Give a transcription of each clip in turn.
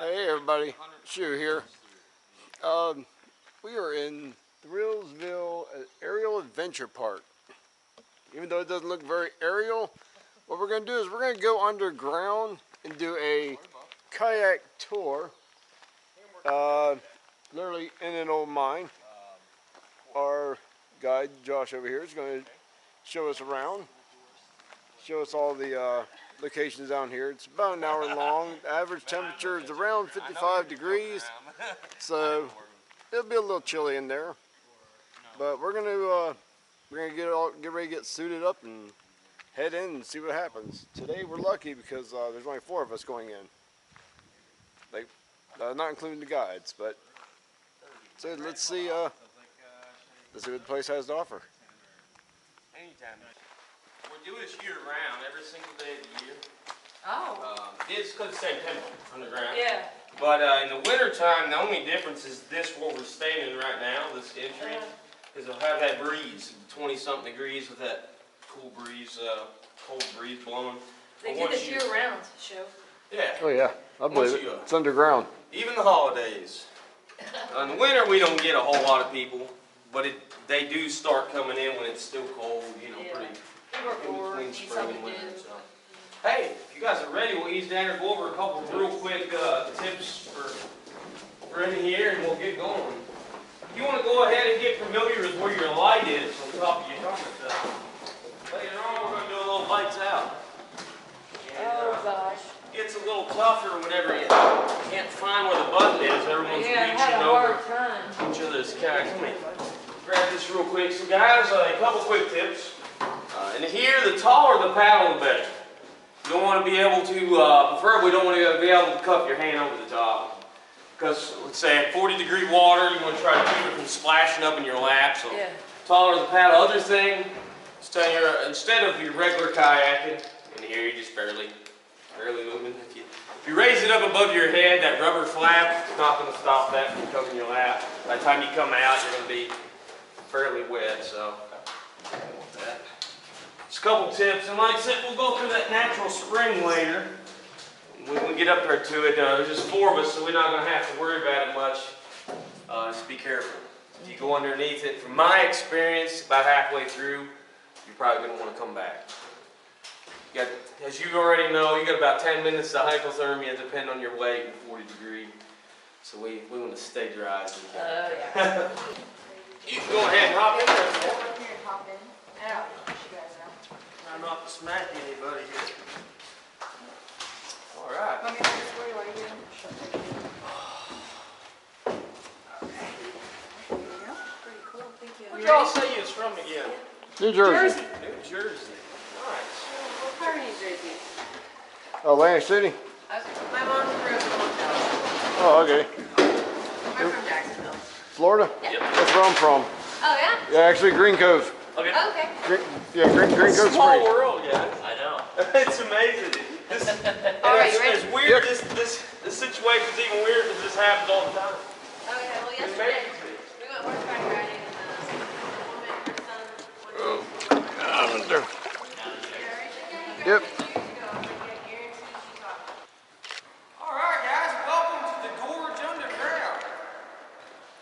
Hey everybody, Shu here. We are in ThrillsVille Aerial Adventure Park. Even though it doesn't look very aerial, what we're going to do is we're going to go underground and do a kayak tour. Literally in an old mine. Our guide, Josh over here, is going to show us around. Show us all the locations down here. It's about an hour long. The average temperature is around 55 degrees, so it'll be a little chilly in there. But we're gonna get ready to get suited up and head in and see what happens. Today we're lucky because there's only 4 of us going in, like not including the guides. But so let's see what the place has to offer. Anytime. We do this year round, every single day of the year. Oh. It's because the same temperature underground. Yeah. But in the winter time, the only difference is this where we're standing right now, this entrance, is it'll have that breeze, 20-something degrees with that cool breeze, cold breeze blowing. They do this year round, show. Yeah. Oh yeah, I believe it. It's underground. Even the holidays. In the winter, we don't get a whole lot of people, but they do start coming in when it's still cold, you know, pretty in between spring and winter. So. Hey, if you guys are ready, we'll ease down and go over a couple of real quick tips for in here, and we'll get going. If you want to go ahead and get familiar with where your light is on top of your helmet, later on we're going to do a little lights out. And, oh gosh. It's a little tougher whenever you can't find where the button is. Everyone's reaching over each other's kayaks. Let me grab this real quick. So guys, a couple quick tips. And here, the taller the paddle, the better. You don't want to be able to, preferably don't want to be able to cup your hand over the top. Because, let's say, at 40-degree water, you want to try to keep it from splashing up in your lap. So, taller the paddle. Other thing, instead of your regular kayaking, in here you're just barely moving. If you raise it up above your head, that rubber flap is not going to stop that from covering your lap. By the time you come out, you're going to be fairly wet. So, that. Just a couple tips, and like I said, we'll go through that natural spring later. When we get up there to it, there's just 4 of us, so we're not going to have to worry about it much. Just be careful. If you go underneath it, from my experience, about halfway through, you're probably going to want to come back. You got, as you already know, you got about 10 minutes to hypothermia, depending on your weight, and 40 degree. So we want to stay dry as we can. Yeah. You can go ahead and hop in there. Come here and hop in. Out. I'm not to smack anybody here. All right. Let me put this way while you're pretty cool. Thank you. Where y'all say you was from again? New Jersey. New Jersey. Nice. What part of New Jersey? Atlantic City. My mom's from Philadelphia. Oh, okay. I'm from Jacksonville. Florida? Yep. That's where I'm from. Oh yeah? Yeah, actually Green Cove. Okay. Oh, okay. Green Cove. Small world, guys. I know. It's amazing. All right, you ready? It's weird. This situation's even weird because this happens all the time. Oh yeah. Well, yesterday we went horseback riding and one man, her son. Yep. All right, guys. Welcome to the Gorge Underground.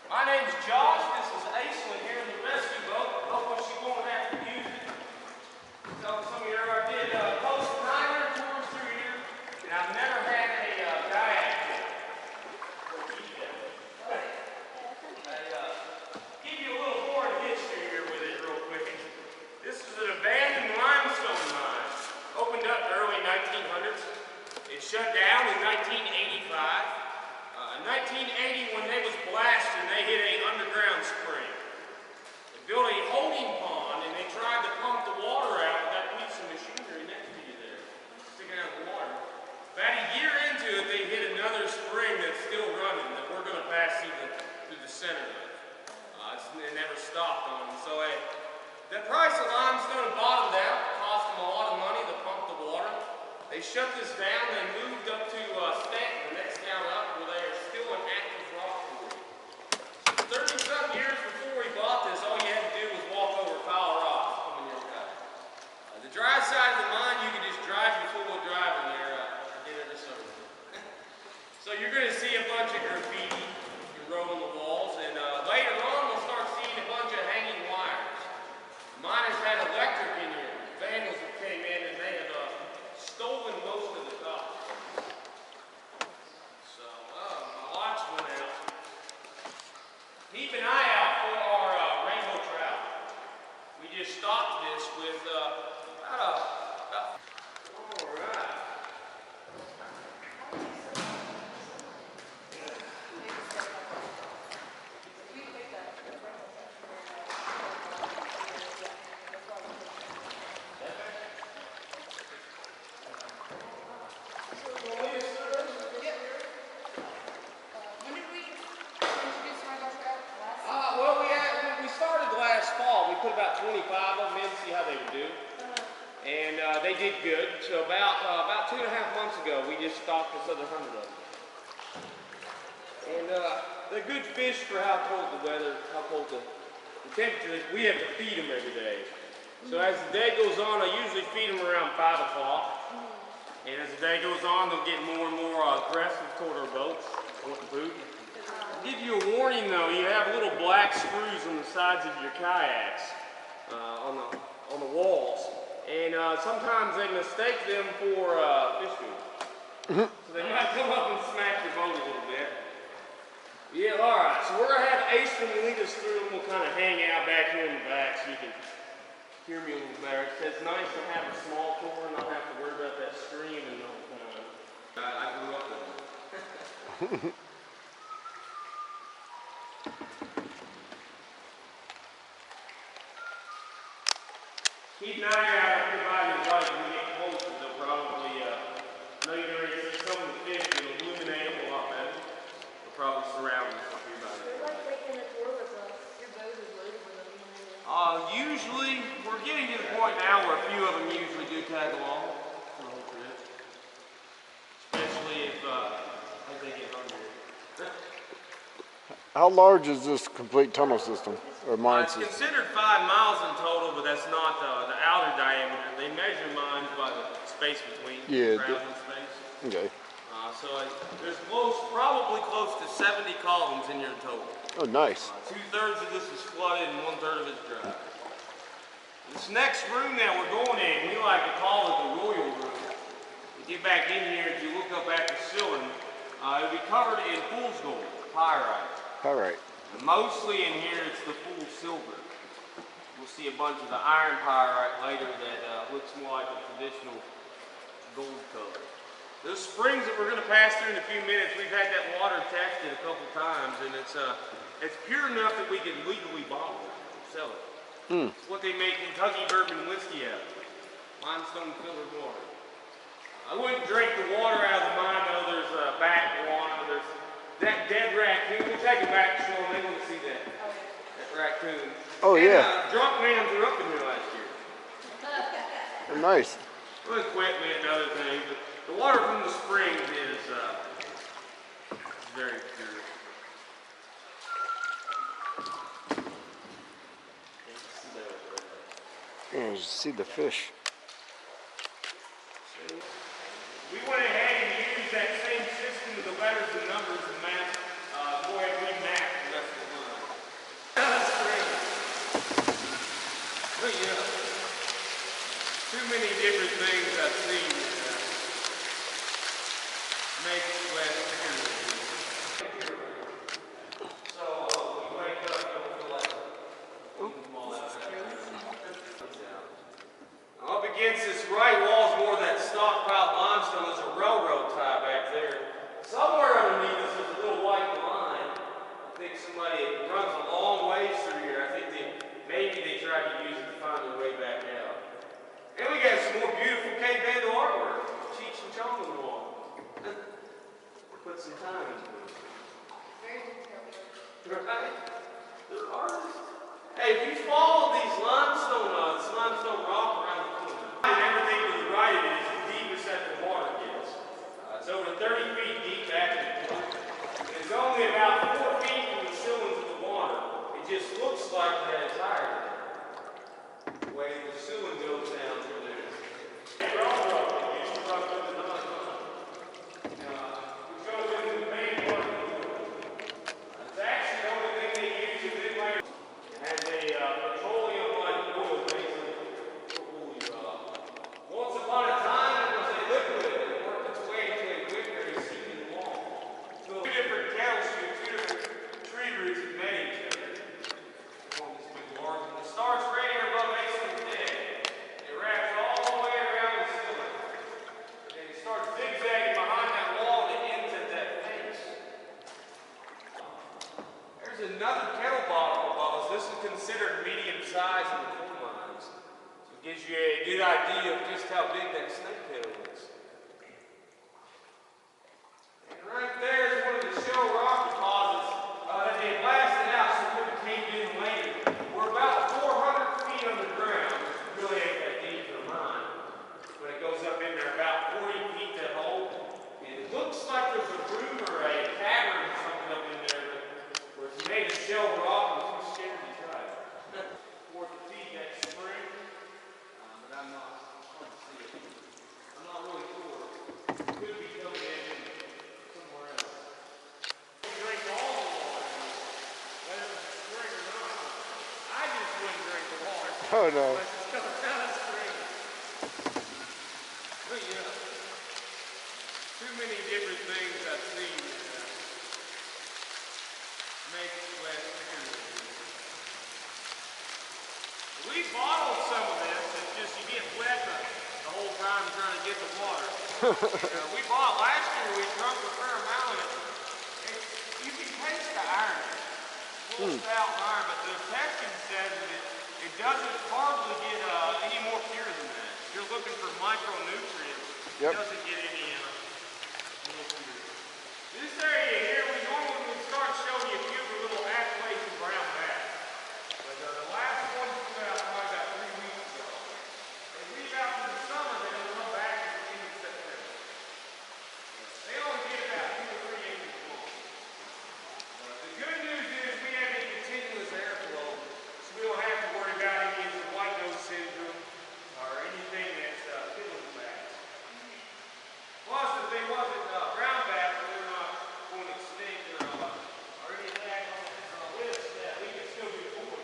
My name's Josh. This is Aislyn here in the rescue boat. Hopefully she won't have to use it. So some of you I did close to 900 tours through here, and I've never had a kayak yet. Give you a little more history here with it real quick. This is an abandoned limestone mine. Opened up in the early 1900s. It shut down in 1985. In 1980, when they was blasting, they hit an underground spring. They built a holding pond, and they tried to pump the water out with that piece of machinery next to you there, sticking out the water. About a year into it, they hit another spring that's still running that we're going to pass through the center of. It never stopped on them. So the price of limestone bottomed out, cost them a lot of money to pump the water. They shut this down. They moved up to Stanton, the next town up, where they are still an active rock quarry. 30-some years before we bought this, all you had to do was walk over a pile of rocks coming your way. The dry side of the mine, you can just drive your four-wheel drive in there. I did it this summer. So you're going to did good. So about 2.5 months ago, we just stocked this other 100 of them. And they're good fish for how cold the weather, how cold the temperature is. We have to feed them every day. So as the day goes on, I usually feed them around 5 o'clock. And as the day goes on, they'll get more and more aggressive toward our boats. Want the food. I'll give you a warning though, you have little black screws on the sides of your kayaks, on the walls. And sometimes they mistake them for fish food. So they might come up and smack your boat a little bit. Yeah, alright, so we're going to have Aislyn lead us through and we'll kind of hang out back here in the back so you can hear me a little better. It's nice to have a small tour and not have to worry about that stream and all the time. I grew up with it. Keep an eye out if everybody's right when we get closer. They'll probably know you're going to see some of the fish that will illuminate them a lot better. They'll probably surround us if you're about it. We're like taking a tour with us. Your boat is loaded with them. Usually, we're getting to the point now where a few of them usually do tag along for the whole trip. Especially if they get hungry. How large is this complete tunnel system or mine It's system? considered 5 miles in total, but that's not the outer diameter. They measure mines by the space between ground and space. Okay. So there's probably close to 70 columns in your total. Oh, nice. 2/3 of this is flooded and 1/3 of it's dry. This next room that we're going in, we like to call it the royal room. You get back in here, if you look up at the ceiling, it'll be covered in fool's gold, pyrite. Pyrite. And mostly in here, it's the fool's silver. We'll see a bunch of the iron pyrite later that looks more like a traditional gold color. Those springs that we're going to pass through in a few minutes, we've had that water tested a couple times, and it's pure enough that we can legally bottle it and sell it. It's what they make Kentucky bourbon whiskey out of. Limestone filtered water. I wouldn't drink the water out of the mine though. There's backwater. There's that dead raccoon. We'll take it back to show them. They want to see that. That raccoon. Oh, and, yeah. Drunk man threw up in here last year. Oh, nice. Well, equipment and other things, but the water from the springs is very pure. Yeah, you see the fish. We went ahead and used that same system with the letters and numbers and maps. Go ahead and remap the rest of the line. That's crazy. But yeah, too many different things I've seen make it less clear. So we wake up and feel like up against this right wall is more of that stockpiled limestone. There's a railroad tie back there. Somewhere underneath us there's a little white line. I think somebody runs a long ways through here. I think maybe they tried to use it to find their way back out. And we got some more beautiful Cape Vandal artwork. Cheech and Chong on the wall. Put some time into it. Right? They're artists. Hey, if you follow these limestone rock around the corner, and everything to the right of it is the deepest that the water gets. It's over 30 feet deep back in the corner. And it's only about 4 feet from the ceiling to the water. It just looks like that it's higher than that. The way the ceiling goes down through there. Railroad, it used to run through the night. Which goes into the main part of the wood. It's actually the only thing they use in Midway. It has a petroleum-like oil basically. Once upon a time, it was a liquid that worked its way into a wick very seeming wall. So two different cattle shoots, two different tree roots that met each other. And it starts right here above Aislyn's head. It wraps all the way around the ceiling. And it starts zigzagging behind that wall and it ends at that face. There's another kettle bottom above us. This is considered medium size in the coal mines. So it gives you a good idea of just how big that snake kettle is. And right there is one of the shell rock deposits that they blasted out so it could came in later. We're about 400 feet underground. It really ain't that deep for a mine. But it goes Oh no. But it's coming down the stream. But yeah, too many different things I've seen make less clear. We bottled some of this. It's just you get wet the whole time trying to get the water. We bought last year. We drunk a fair amount of it. You can taste the iron. A little stout iron, but the testing says that it doesn't hardly get any more pure than that. If you're looking for micronutrients, it doesn't get any more pure. This area here, we normally would start showing you a few of the little Appalachian brown bass. But the last one came out probably about 3 weeks ago. They leave out in the summer, they don't come back at the end of September. They only get about 2 or 3 inches long. The good news is we have a continuous airflow, so we don't have to worry about any of the white nose syndrome or anything that's killing the bass. Plus, if they wasn't brown bass, they're not going extinct or any of that on the list, we can still do forward.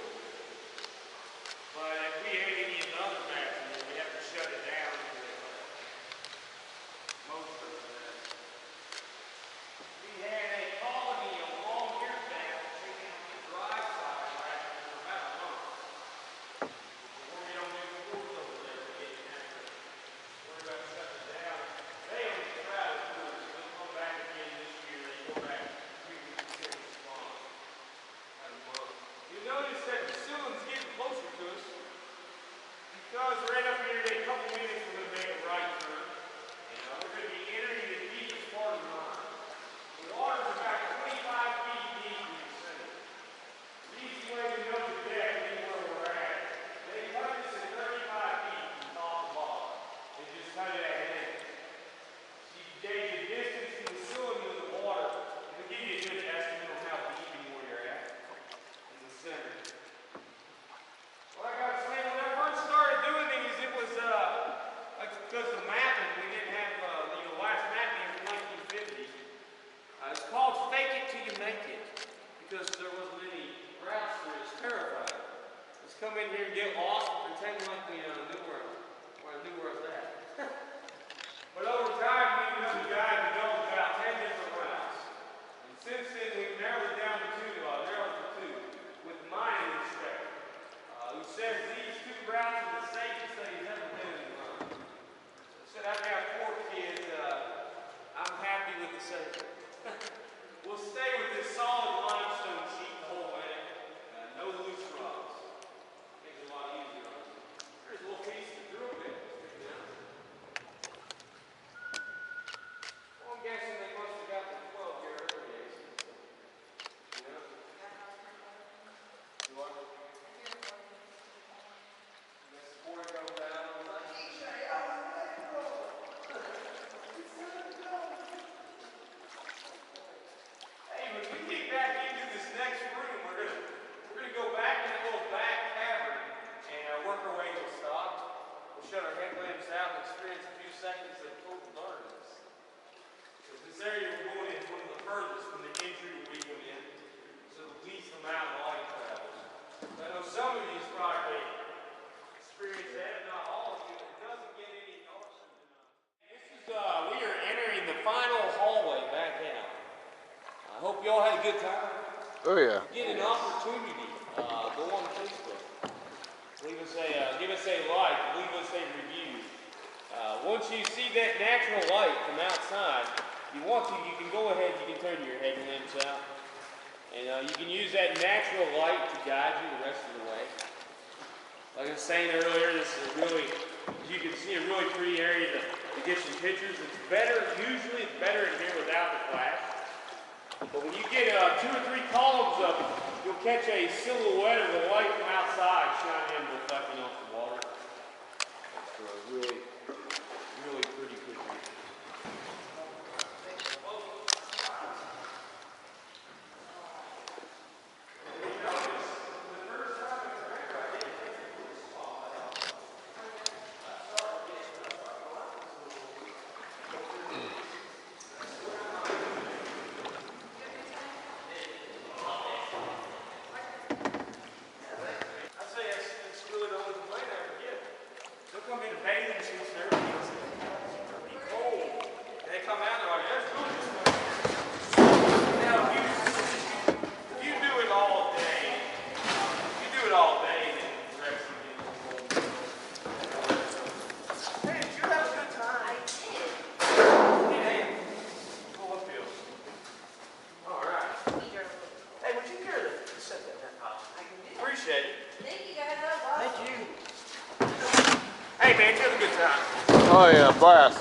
But if we ate any of the other bass, we have to shut it down. Most of that. We had a colony of long-eared bass taken on the dry side last year for about a month. Before we don't do forward over there, we didn't have to worry about shutting it down. They only try to do it, so they'll come back again this year. They go back 3 weeks in the spawn. You notice that the ceiling's getting closer to us because right up here in a couple minutes we're going to make a right turn. We're going to be entering the deepest part of the line. The water's about 25 feet deep in the center. The easy way to know the depth is where we're at. They cut this at 35 feet from top to bottom. They just cut it at an angle. So you can gauge the distance from the ceiling to the water. It'll give you a good estimate on how deep and where you're at in the center. What I got to say, when I first started doing these, it was because of mapping. We didn't have the last mapping from 1950. It's called Fake It Till You Make It because there wasn't any routes for it. It's terrifying. Let's come in here and get lost and pretend like we knew where I was at. But over time, me and another guy developed about 10 different routes. And since then, we've narrowed it down to two, with mine instead. Who says these 2 routes are the safest that he's ever been in the line. So said I've got 4 kids, I'm happy with the safety. We'll stay with this solid limestone sheet the whole way. No loose rocks. Makes it a lot easier. There's a little piece of the drill bit. Well, I'm guessing they must have got the 12 here earlier. You know? You want to? Hey, when we get back into this next room, we're gonna go back in a little back cavern and work our way to a stop. We'll shut our headlamps out and experience a few seconds of total darkness. Because this area we're going in is one of the furthest from the entry we went in, so the least amount of light travels. I know some of these probably experience that, not all of you. It doesn't get any darker than this is we are entering the final hallway back out. I hope you all had a good time. Oh yeah. Get an opportunity. Go on Facebook. Leave us give us a like. Leave us a review. Once you see that natural light from outside, you can go ahead. You can turn your headlamps out, and you can use that natural light to guide you the rest of the way. Like I was saying earlier, this is really, as you can see, a really pretty area to get some pictures. It's better. Usually, it's better in here without the flash. But when you get 2 or 3 columns up, you'll catch a silhouette of the light from outside shining in, reflecting off the water. It's really, really pretty picture. I'd say it's really the only place. blast.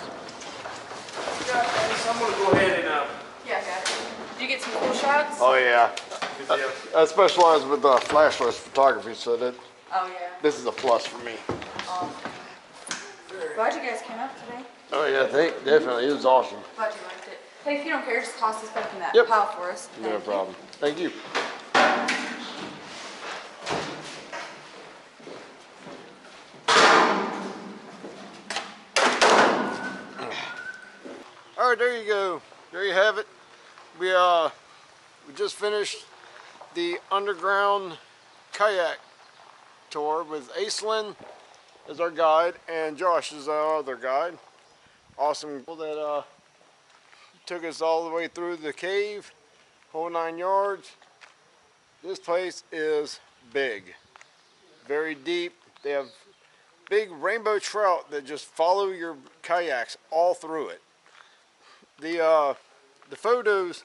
I'm gonna go ahead and Yeah, got it. Did you get some cool shots? Oh yeah. I specialize with flashless photography, so that Oh, yeah. this is a plus for me. Glad you guys came out today. Oh yeah, definitely. It was awesome. Glad you liked it. Hey, if you don't care, just toss this back in that Yep. pile for us. No Thank you. problem. Thank you. All right, there you go. There you have it. We just finished the underground kayak tour with Aislyn as our guide and Josh is our other guide. Awesome that took us all the way through the cave, whole 9 yards. This place is big, very deep. They have big rainbow trout that just follow your kayaks all through it. The photos,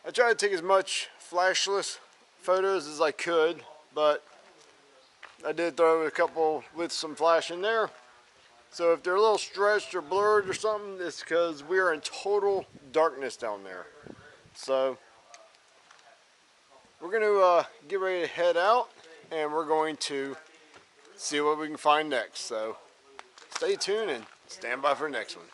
I tried to take as much flashless photos as I could, but I did throw a couple with some flash in there. So if they're a little stretched or blurred or something, it's because we are in total darkness down there. So we're going to get ready to head out, and we're going to see what we can find next. So stay tuned and stand by for the next one.